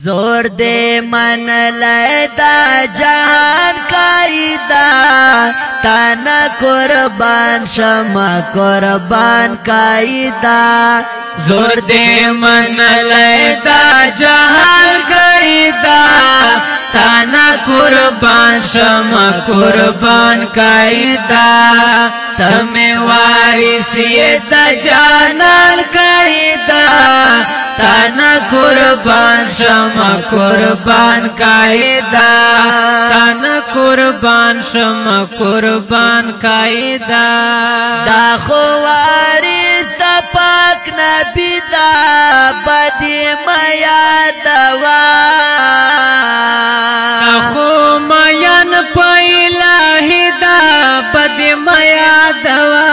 زور دے من لیدا جہان قائدہ تانا قربان شما قربان قائدہ زور دے من لیدا جہان قائدہ تانا قربان شما قربان قائدہ تمہیں وارثی جانان قائدہ تانا قربان شما قربان قائدہ تانا قربان شما قربان قائدہ دا خو وارث دا پاک نبی دا بدی میادوا دا خو میان پا الہی دا بدی میادوا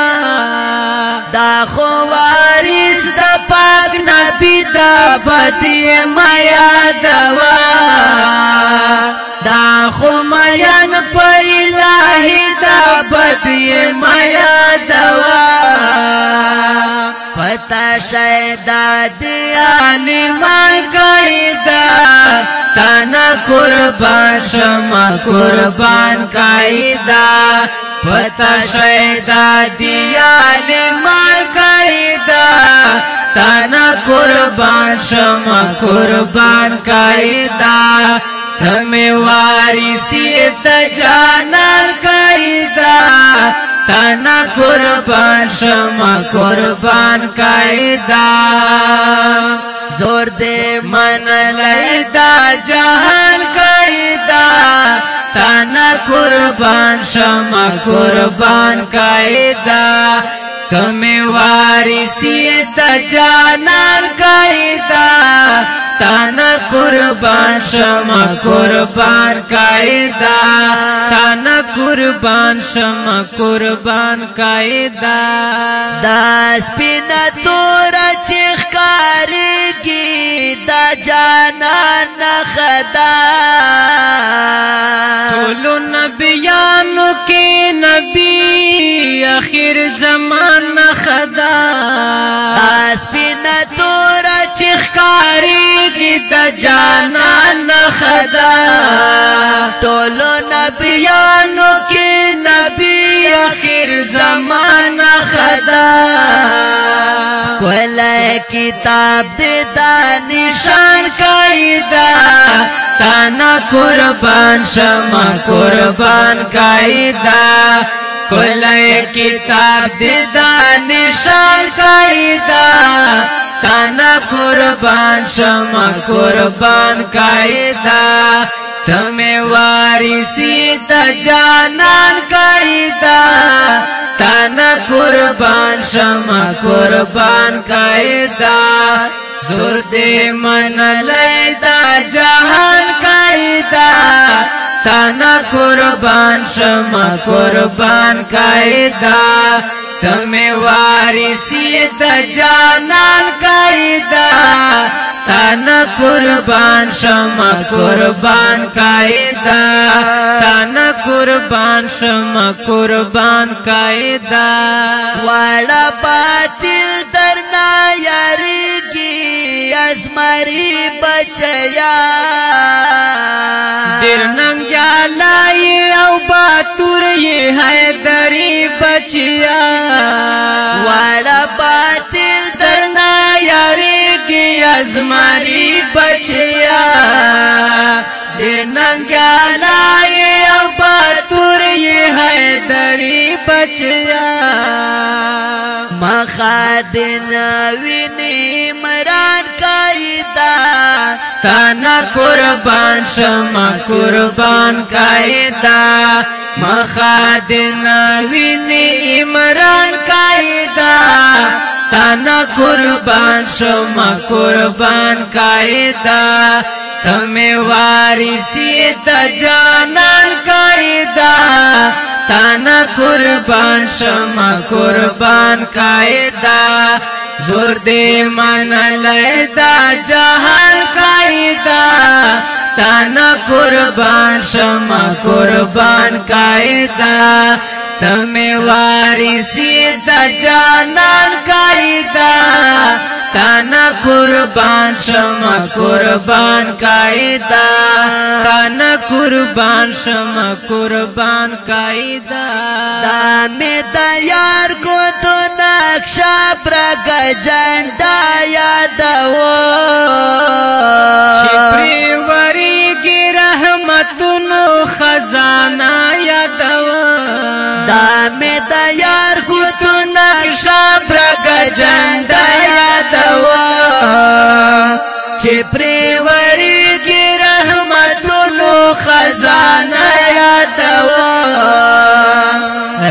دا خو وارث دا پاک نبی دا بدی میادوا دا خو میان پا الہی دا بدی میادوا پتا شیدہ دیالی مان قائدہ تانا قربان شما قربان قائدہ پتا شیدہ دیالی مان قائدہ تانا قربان شما قربان قائدہ تمہیں وارثی جانان قائدہ تانا قربان شما قربان قائدہ زور دے من لیدا جہان قائدہ تانا قربان شما قربان قائدہ تمہیں وارثی جانان قائدہ تانا قربان شما قربان قائدہ تانا قربان شما قربان قائدہ دا سپینا تورا چخکارگی دا جانان خدا طولو نبیانو کی نبی آخر زمان خدا دا سپینا تورا چخکارگی دا جانان خدا طولو نبیانو کی نبی آخر زمان خدا کلئے کتاب دے دلنشین قائدہ تانا قربان شما قربان قائدہ کلئے کتاب دے دلنشین قائدہ تانا قربان شما قربان قائدہ تمہیں وارثی جانان قائدہ تانا قربان شما قربان قائدہ زور دے من لیدا جہان قائدہ تانا قربان شما قربان قائدہ تمہیں وارثی جانان قائدہ تانا قربان شما قربان قائدہ تانا قربان شما قربان قائدہ واڑا باطل درنا یارگی ازماری بچیا درننگیا لائی او باتور یہ حیدری بچیا واڑا باطل درنا یارگی ازماری بچیا درننگیا لائی او باتور یہ حیدری بچیا مخادن وینی مران قائدہ تانا قربان شما قربان قائدہ مخادن وینی مران قائدہ تانا قربان شما قربان قائدہ تمہیں وارثی جانان قائدہ تانا قربان شما قربان قائدہ زور دے من لیدا جہان قائدہ تانا قربان شما قربان قائدہ تمہیں وارثی جانان قائدہ تانا قربان شما قربان قائدہ تانا قربان شما قربان قائدہ دامی دا یار کو تو نقشہ پرگ جنڈا یادو چھپری وری کی رحمتنو خزانہ یادو دامی دا یار کو تو نقشہ پرگ جنڈا یادو چھپری وری کی رحمتنو خزانہ یادو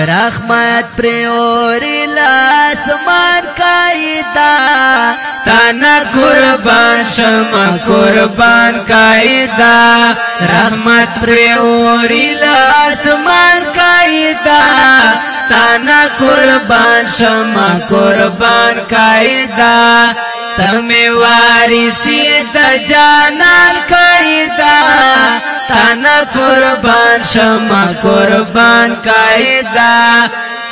رحمت پریوری لاسمان قائدہ تانا قربان شما قربان قائدہ رحمت پریوری لاسمان قائدہ تانا قربان شما قربان قائدہ تمہیں وارثی جانان قائدہ تانا قربان شما قربان قائدہ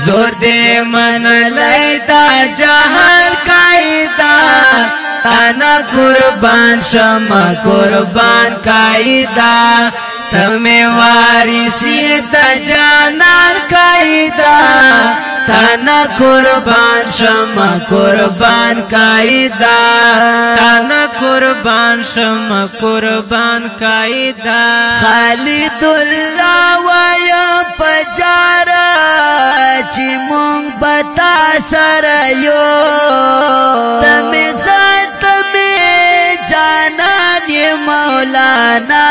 زور دے من لیتا جہان قائدہ تانا قربان شما قربان قائدہ تمہیں وارثی جانان قائدہ تانا قربان شما قربان قائدہ تانا قربان شما قربان قائدہ خالداللہ ویم پجارا چی مونگ بتا سریو تمہیں ذات تمہیں جانان یہ مولانا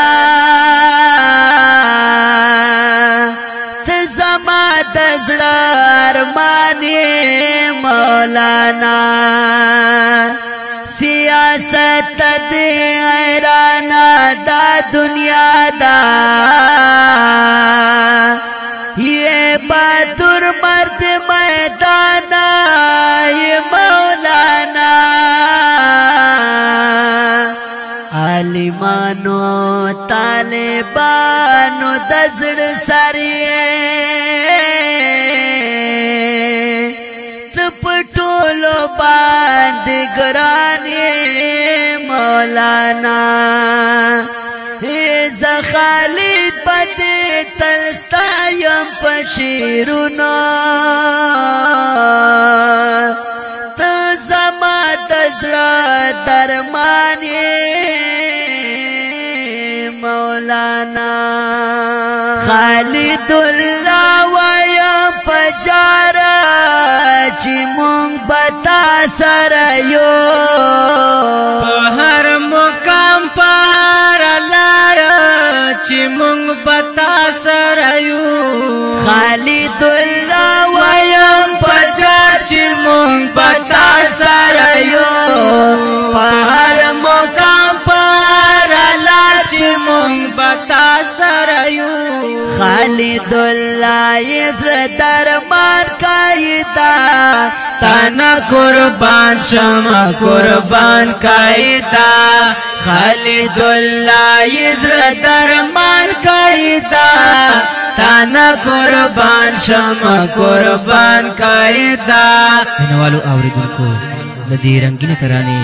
تزما دزلار مانی مولانا سیاست دے ایرانا دا دنیا دا یہ بہادر مرد میدانا یہ مولانا عالمانو طالبانو دزڑ سریے تپٹولو باندگرانی مولانا ایز خالد پتی تلستایم پشیرونا تزما دزلا درمانی مولانا خالداللہ ویم پجارا چی مونگ بتا سریو پہر مقام پہر لارا چی مونگ بتا سریو خالداللہ ویم پجار چی مونگ بتا سریو پہر مقام پہر لار چی مونگ بتا سریو خالداللہ یزر درمان قائدہ تانا قربان شما قربان قائدہ خالداللہ یزر درمان قائدہ تانا قربان شما قربان قائدہ مینوالو اوریدن کو زدی رنگین ترانے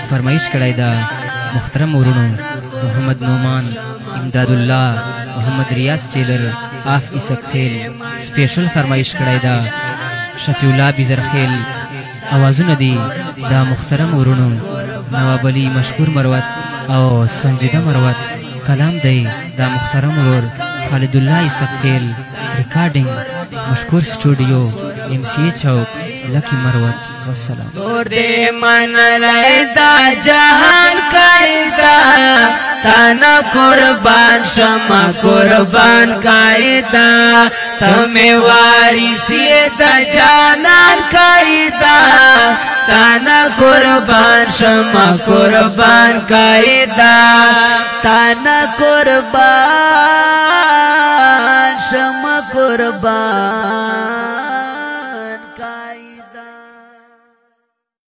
فرمائش کڑائدہ محترم ورونو محمد نومان امداد اللہ محمد ریاض ٹیلر آف عیسک خیل سپیشل فرمائش کڑائدہ شفیع اللہ بیزرخیل آوازو ندی دا محترم ورونو نواب علی مشکور مروت او سنجیدہ مروت کلام دی دا محترم ورور خالداللہ عیسک خیل ریکارڈنگ مشکورسٹوڈیولکیمروت چوک لکی مروت والسلام زور دے من لیتا جہان قائدہ تانا قربان شما قربان قائدہ تمہیں وارثی جانان قائدہ تانا قربان شما قربان قائدہ تانا قربان